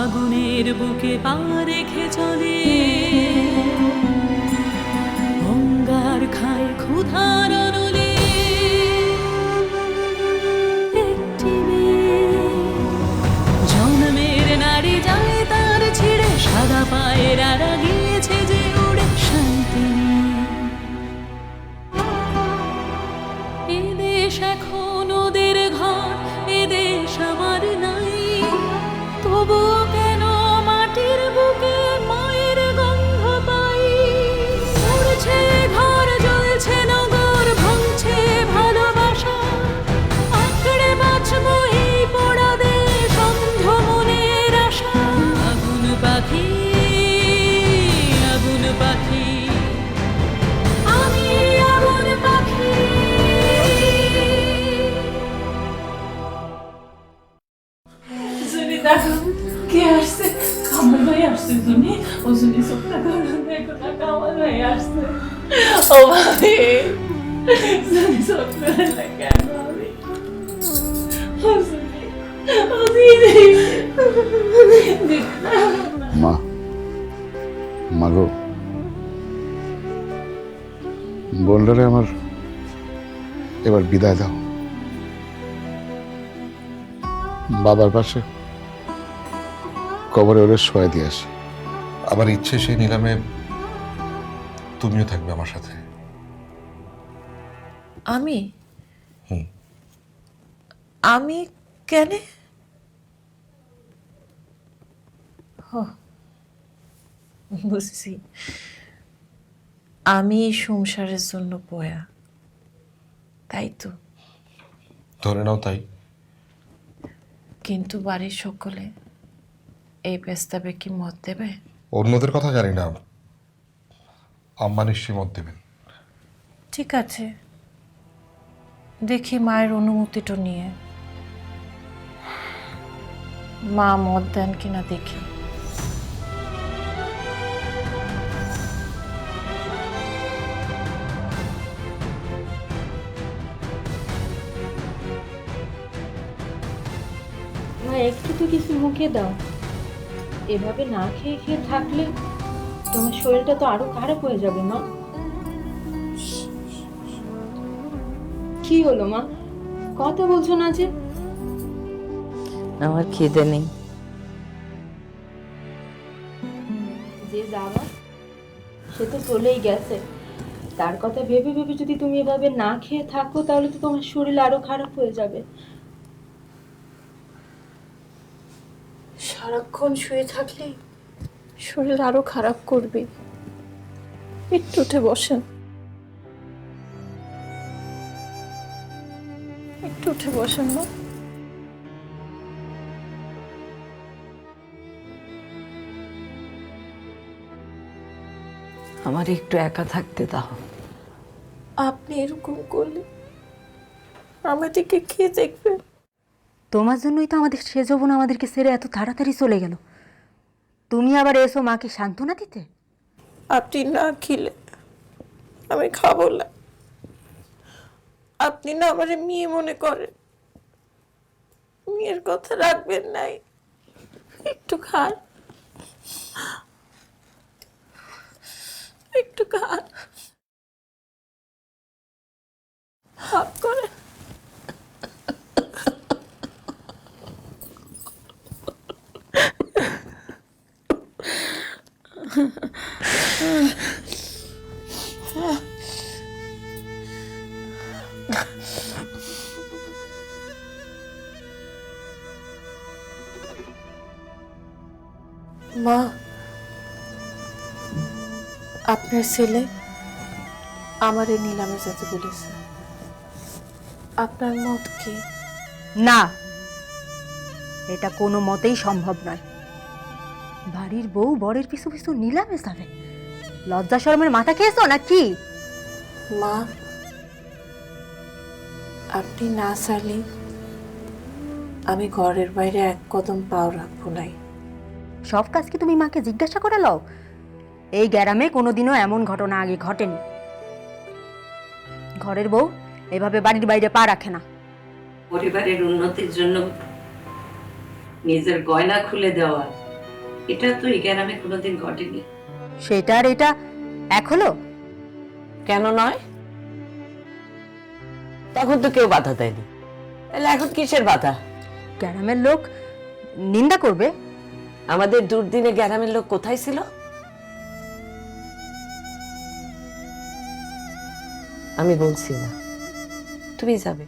আগুনের বুকে পা রেখে চলে, অঙ্গার খায় ক্ষুধার অনলে। একটি মেয়ে জন্মের নারী যায় তার ছিঁড়ে, সাদা পায়ের আড়া গিয়েছে যে উড়ে শান্তি নিয়ে। এদেশ এখন ওদের ঘর, এদেশ আমার নাই, তবু কেন মাটির বুকে মায়ের গন্ধ পাই। উড়ছে ঘর, জ্বলছে নগর, ভাঙছে ভালোবাসা, আঁকড়ে বাঁচবো এই পোড়া দেশ, অন্ধ মনের আশা। আগুন পাখি, আগুন পাখি, আমি আগুন পাখি। দেখো কে আসছে, কামাল ভাই আসছে। শুনি ও শুনি সবটা দেখো না, কামাল ভাই আসছে। ও ভাবি শুনি সবটা কেন ভাবি, ও শুনি ও দিদি। মা, মাগো, বললে আমার এবার বিদায় দাও। বাবার পাশে কবরে ওরে শোয়া দিয়ে আসি। আমার ইচ্ছে সেই নিলামে তুমিও থাকবে আমার সাথে। আমি হুম। আমি কেন? বুঝছি, আমি সংসারের জন্য পোয়া, তাই তো। ধরে নাও তাই। কিন্তু বাড়ির সকলে এই প্রস্তাবে কি মত দেবে? অন্যদের কথা জানি না, আম্মা নিশ্চয়ই মত দেবেন। ঠিক আছে, দেখি মায়ের অনুমতিটা নিয়ে মা মত দেন কিনা দেখি। মা একটু তো কিছু মুখে দাও, এভাবে না খেয়ে খেয়ে থাকলে তোমার শরীরটা তো আরো খারাপ হয়ে যাবে। মা কি হলো মা, কথা বলছো না যে? আমার খিদে নেই। যে যাওয়া সে তো চলেই গেছে, তার কথা ভেবে ভেবে যদি তুমি এভাবে না খেয়ে থাকো তাহলে তো তোমার শরীর আরো খারাপ হয়ে যাবে। সারাক্ষণ শুয়ে থাকলে শরীর আরো খারাপ করবে। একটু উঠে বসেন, একটু উঠে বসেন না। আমার একটু একা থাকতে দাও। আপনি এরকম করলে আমাদেরকে কে দেখবে? তোমার জন্যই তো আমাদের সে যৌবন আমাদেরকে ছেড়ে এত তাড়াতাড়ি চলে গেল। তুমি আবার এসো মাকে সান্ত্বনা দিতে। আপনি না খেলে আমি খাবো না। আপনি না আমার মেয়ে মনে করেন, মেয়ের কথা রাখবেন নাই। একটু খান, একটু খান, হাফ করে। মা, আপনার ছেলে আমারে নিলামে যেতে বলেছে, আপনার মত কি? না, এটা কোনো মতেই সম্ভব নয়। বাড়ির বউ বরের পিছু পিছু নিলামে যাবে? লজ্জা শরমের মাথা খেয়েছো নাকি? মা, আপনি না চাইলে আমি ঘরের বাইরে এক কদম পাও রাখবো নাই। সব কাজ কি তুমি মাকে জিজ্ঞাসা করে লও? এই গ্রামে কোনোদিনও এমন ঘটনা আগে ঘটেনি। ঘরের বউ এভাবে বাড়ির বাইরে পা রাখে না। পরিবারের উন্নতির জন্য নিজের গয়না খুলে দেওয়া এটা তো এই গ্রামে কোনোদিন ঘটেনি। সেটা আর এটা এক হলো? কেন নয়? তখন তো কেউ বাধা দেয়নি, তাহলে এখন কিসের বাধা? গ্রামের লোক নিন্দা করবে। আমাদের দুর্দিনে গ্রামের লোক কোথায় ছিল? আমি বলছি না, তুমি যাবে।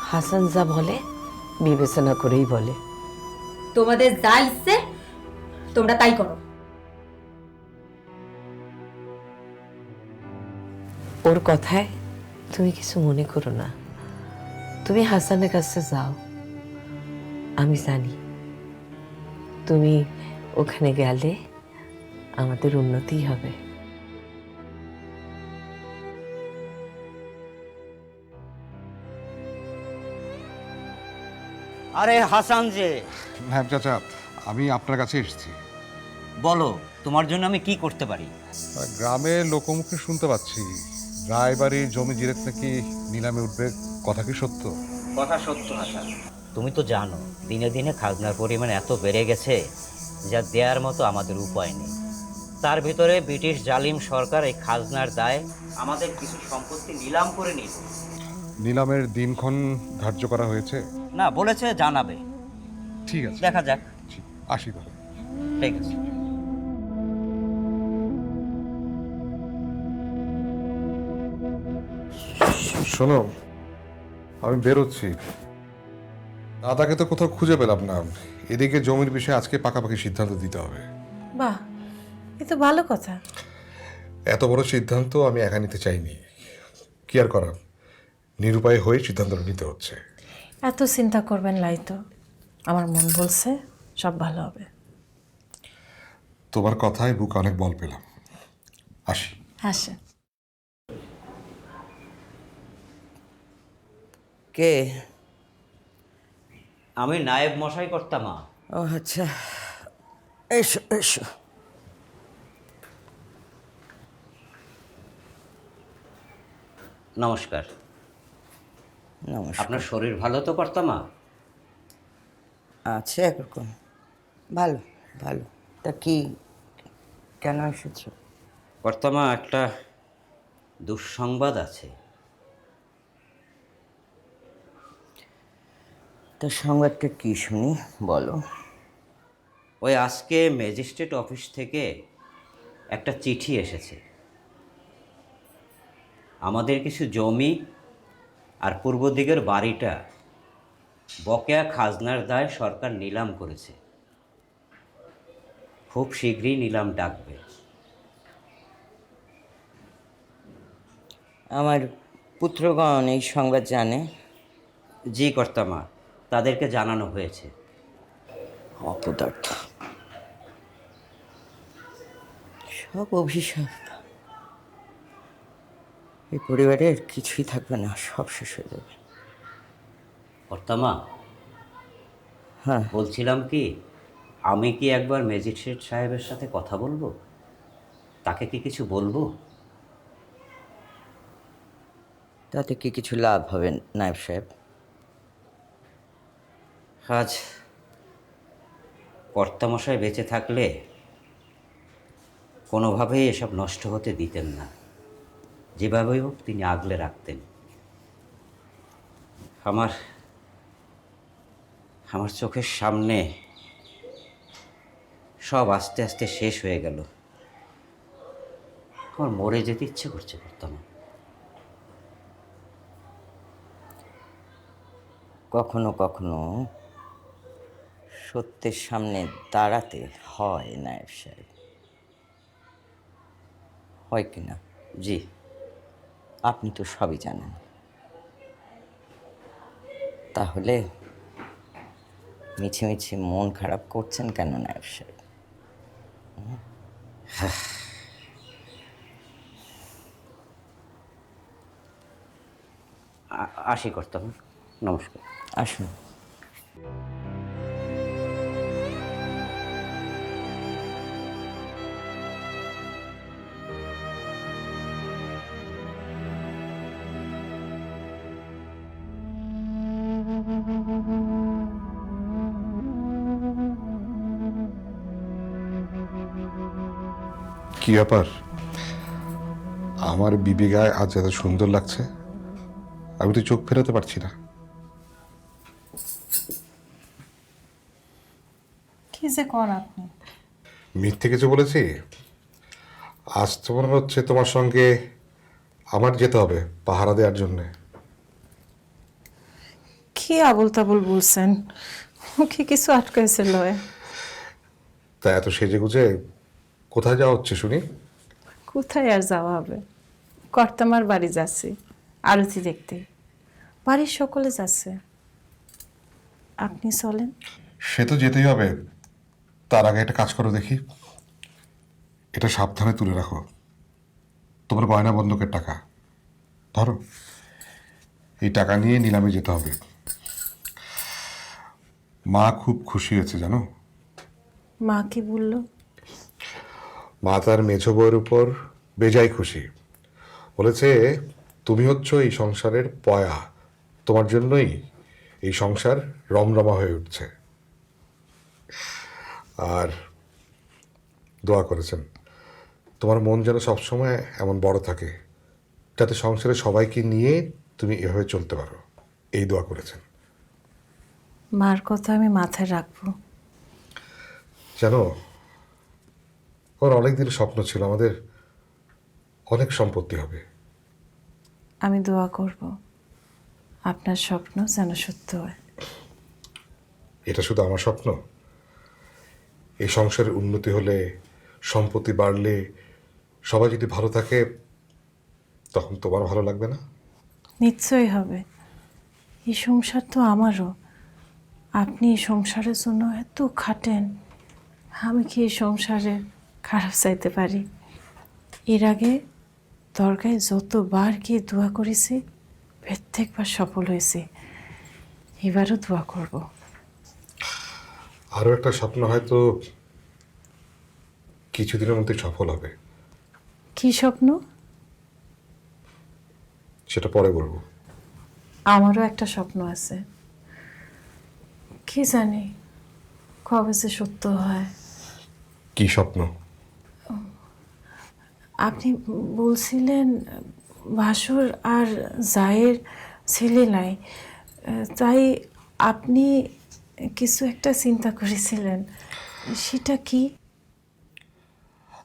হাসান যা বলে বিবেচনা করেই বলে। তোমাদের যা ইচ্ছে তোমরা তাই করো। ওর কথায় তুমি কিছু মনে করো না, তুমি হাসানের কাছে যাও। আমি জানি তুমি ওখানে গেলে আমাদের উন্নতি হবে। আরে হাসান যে, হ্যাঁ চাচা, আমি আপনার কাছে এসেছি। বলো তোমার জন্য আমি কি করতে পারি? গ্রামে লোকমুখে শুনতে পাচ্ছি রায়বাড়ির জমি জিরেত নাকি নিলামে উঠবে, কথা কি সত্য? কথা সত্য হাসান। তুমি তো জানো দিনে দিনে খাজনার পরিমাণ এত বেড়ে গেছে যা দেওয়ার মতো আমাদের উপায় নেই। তার ভিতরে ব্রিটিশ জালিম সরকার এই খাজনার দায় আমাদের কিছু সম্পত্তি নিলাম করে নিল। নিলামের দিনক্ষণ ধার্য করা হয়েছে? না, বলেছে জানাবে। ঠিক আছে, দেখা যাক। আসি তাহলে। ঠিক আছে। শোনো, আমি বেরোচ্ছি। দাদাকে তো কোথাও খুঁজে পেলাম না। এদিকে জমির বিষয়ে আজকে পাকাপাকি সিদ্ধান্ত দিতে হবে। বাহ, এ তো ভালো কথা। এত বড় সিদ্ধান্ত আমি একা নিতে চাইনি। কি আর করার, নিরুপায় হয়ে সিদ্ধান্তটা নিতে হচ্ছে। এত চিন্তা করবেন লাই তো, আমার মন বলছে সব ভালো হবে। তোমার কথায় বুকে অনেক বল পেলাম। আসি। আসে। কে? আমি নায়েব মশাই করতাম। ও আচ্ছা, এসো এসো। নমস্কার। নমস্কার। আপনার শরীর ভালো তো কর্তামা? আছে একরকম, ভালো ভালো। তা কি, কেন এসেছো? কর্তামা, একটা দুঃসংবাদ আছে। তা সংবাদটা কি শুনি, বলো। ওই আজকে ম্যাজিস্ট্রেট অফিস থেকে একটা চিঠি এসেছে। আমাদের কিছু জমি আর পূর্ব দিকের বাড়িটা বকেয়া খাজনার দায় সরকার নিলাম করেছে। খুব শীঘ্রই নিলাম ডাকবে। আমার পুত্রগণ এই সংবাদ জানে? জি কর্তামা, তাদেরকে জানানো হয়েছে। অপদার্থ, সব অভিশাপ। এই পরিবারের কিছুই থাকবে না, সব শেষ হয়ে যাবে। কর্তামা, হ্যাঁ, বলছিলাম কি, আমি কি একবার ম্যাজিস্ট্রেট সাহেবের সাথে কথা বলবো? তাকে কি কিছু বলবো? তাতে কি কিছু লাভ হবে নায়েব সাহেব? আজ কর্তামশাই বেঁচে থাকলে কোনোভাবেই এসব নষ্ট হতে দিতেন না। যেভাবেই হোক তিনি আগলে রাখতেন। আমার আমার চোখের সামনে সব আস্তে আস্তে শেষ হয়ে গেল। আমার মরে যেতে ইচ্ছে করছে কর্তামা। কখনো কখনো সত্যের সামনে দাঁড়াতে হয় নায়েব সাহেব, হয় কি না? জি। আপনি তো সবই জানেন। তাহলে মিছে মিছে মন খারাপ করছেন কেন নায়েব সাহেব? আসি কর্তামা, নমস্কার। আসুন। কি ব্যাপার? আমার বিবি গায়ে আজ এত সুন্দর লাগছে, আমি তো চোখ ফেরাতে পারছি না। কি যে কর আপনি? মিথ্যে কিছু বলেছি? আজ তো মনে হচ্ছে তোমার সঙ্গে আমার যেতে হবে পাহারা দেওয়ার জন্যে। কি আবল তাবল বলছেন? মুখে কিছু আটকাইছে লয়। তা এত সেজে গুজে কোথায় যাওয়া হচ্ছে শুনি? কোথায় আর যাওয়া হবে? কর্তামার বাড়ি যাচ্ছি আরতি দেখতে। বাড়ির সকলে যাচ্ছে, আপনি চলেন। সে তো যেতেই হবে, তার আগে একটা কাজ করো দেখি। এটা সাবধানে তুলে রাখো, তোমার গয়না বন্ধকের টাকা। ধরো, এই টাকা নিয়ে নিলামে যেতে হবে। মা খুব খুশি হয়েছে জানো। মা কি বলল? মা তার মেঝো বউয়ের উপর বেজায় খুশি। বলেছে তুমি হচ্ছ এই সংসারের পয়া, তোমার জন্যই এই সংসার রমরমা হয়ে উঠছে। আর দোয়া করেছেন তোমার মন যেন সবসময় এমন বড় থাকে, যাতে সংসারে সবাইকে নিয়ে তুমি এভাবে চলতে পারো, এই দোয়া করেছেন। মার কথা আমি মাথায় রাখবো। জানো, ওর অনেকদিন স্বপ্ন ছিল আমাদের অনেক সম্পত্তি হবে। আমি দোয়া করব আপনার স্বপ্ন যেন সত্য হয়। এটা শুধু আমার স্বপ্ন? এই সংসারের উন্নতি হলে, সম্পত্তি বাড়লে, সবাই যদি ভালো থাকে, তখন তোমার ভালো লাগবে না? নিশ্চয়ই হবে। এই সংসার তো আমারও। আপনি এই সংসারের জন্য এত খাটেন, আমি কি এই সংসারে খারাপ চাইতে পারি? এর আগে দরগায় যতবার গিয়ে দোয়া করেছি, প্রত্যেকবার সফল হয়েছে। এবারও দোয়া করব। আরও একটা স্বপ্ন হয়তো কিছুদিনের মধ্যে সফল হবে। কি স্বপ্ন? সেটা পরে বলবো। আমারও একটা স্বপ্ন আছে, কি জানি কবে যে সত্য হয়। কি স্বপ্ন? আপনি বলছিলেন ভাসুর আর জায়ের ছেলে নাই, তাই আপনি কিছু একটা চিন্তা করেছিলেন, সেটা কি?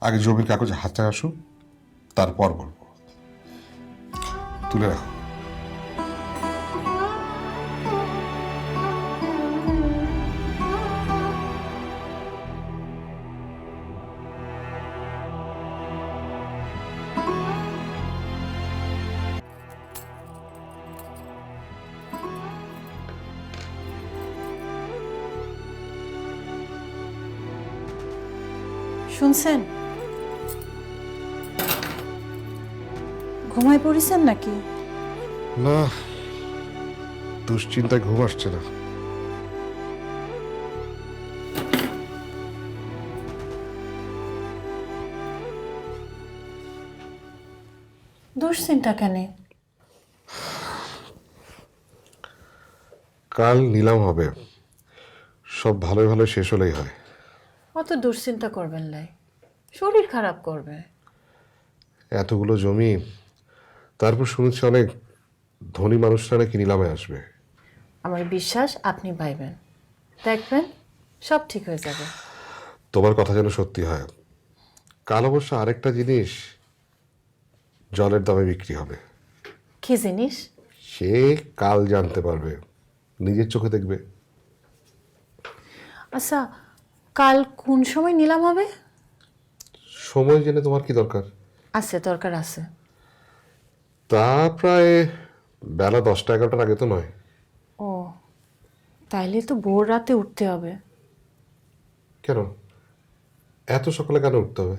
আগে জমির কাগজে হাতটা আসুক, তারপর বলবো। তুলে রাখো। শুনছেন? ঘুমায় পড়েছেন নাকি? না, দুশ্চিন্তায় ঘুম আসছে না। দুশ্চিন্তা কেন? কাল নিলাম হবে, সব ভালোই ভালো শেষ হলেই হয়। অত দুশ্চিন্তা করবেন লাই, শরীর খারাপ করবে। এতগুলো জমি, তারপর শুনেছি অনেক ধনী মানুষরা নাকি নিলামে আসবে। আমার বিশ্বাস আপনি পাইবেন, দেখবেন সব ঠিক হয়ে যাবে। তোমার কথা যেন সত্যি হয়। কাল অবশ্য আরেকটা জিনিস জলের দামে বিক্রি হবে। কি জিনিস? সে কাল জানতে পারবে, নিজের চোখে দেখবে। আচ্ছা, কাল কোন সময় নিলাম হবে? সময় জেনে তোমার কি দরকার? আছে, দরকার আছে। তা প্রায় বেলা 10টা-11টার আগে তো নয়। ও, তাইলে তো ভোর রাতে উঠতে হবে। কেন এত সকালে কেন উঠতে হবে?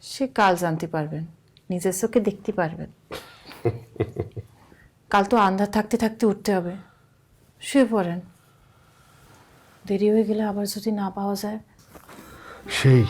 সে কাল জানতে পারবেন, নিজের চোখে দেখতে পারবেন। কাল তো আন্ধার থাকতে থাকতে উঠতে হবে। শুয়ে পড়েন, দেরি হয়ে গেলে আবার যদি না পাওয়া যায়। সেই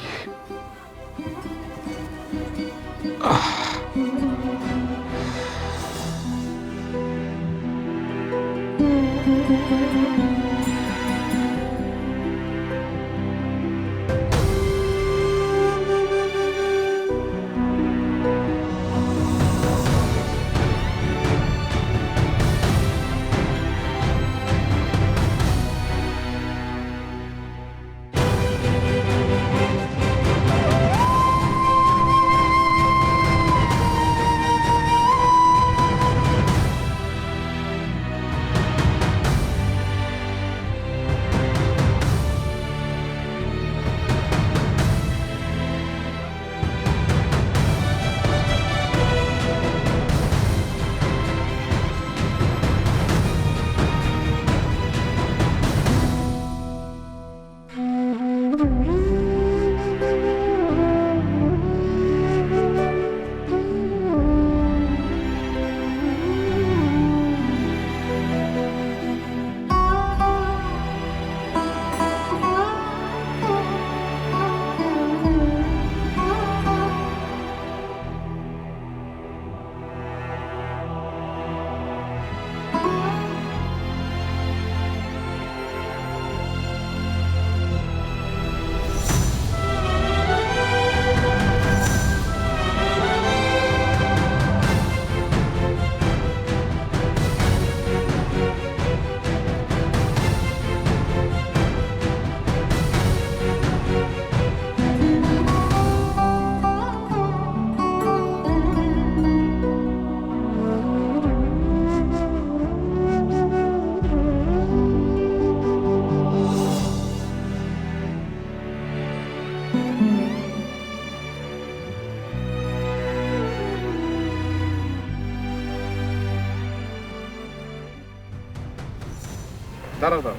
দাঁড়াও দাও,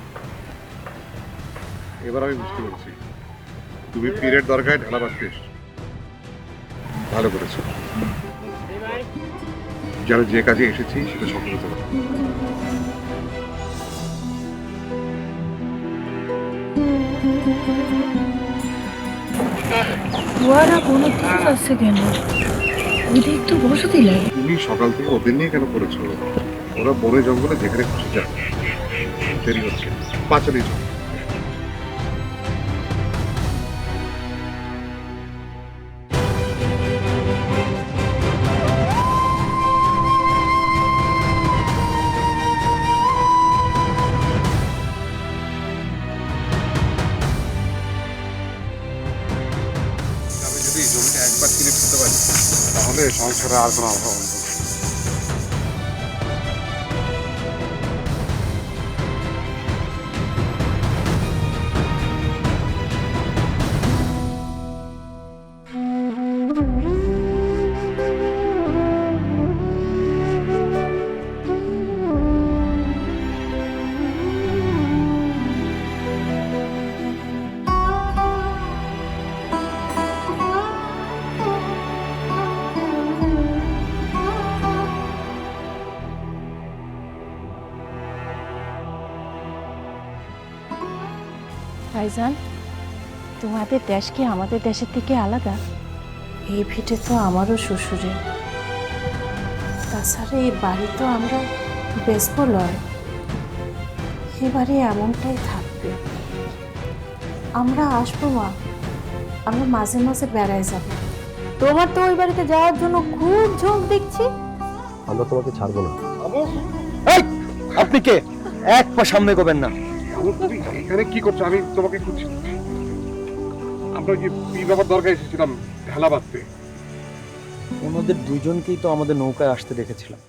এবার আমি বুঝতে পারছি তুমি পীরের দরগায় ঢালা বাঁধতে এসেছো। ভালো করেছো, যেন যে কাজে এসেছি সেটা সফল হতে পারে। ওরা কোনো দিন আছে কেন? ওইটা একটু বসতি লাগে। তুমি সকাল থেকে ওদের নিয়ে কেন করেছো? ওরা বনে জঙ্গলে যেখানে খুশি যাক, দেরি হচ্ছে, পাঁচালি চল। আমি যদি জমিটা একবার কিনে ফেলতে পারি তাহলে সংসারে আর কোনো অভাব হবে না। ভাইজান, তোমাদের দেশ কি আমাদের দেশের থেকে আলাদা? এই ভিটে তো আমারও শ্বশুরের। তাছাড়া এই বাড়ি তো আমরা বেসবো লয়, এবারে এমনটাই থাকবে। আমরা আসবো মা, আমরা মাঝে মাঝে বেড়ায় যাব। তোমার তো ওই বাড়িতে যাওয়ার জন্য খুব ঝোঁক দেখছি। আমরা তোমাকে ছাড়বো না। আপনি কে? এক পা সামনে করবেন না। তুমি এখানে কি করছো? আমি তোমাকে খুঁজছি। আমরা যে পীর বাবার দরগায় এসেছিলাম ঢালা বাঁধতে। ওনাদের দুজনকেই তো আমাদের নৌকায় আসতে দেখেছিলাম।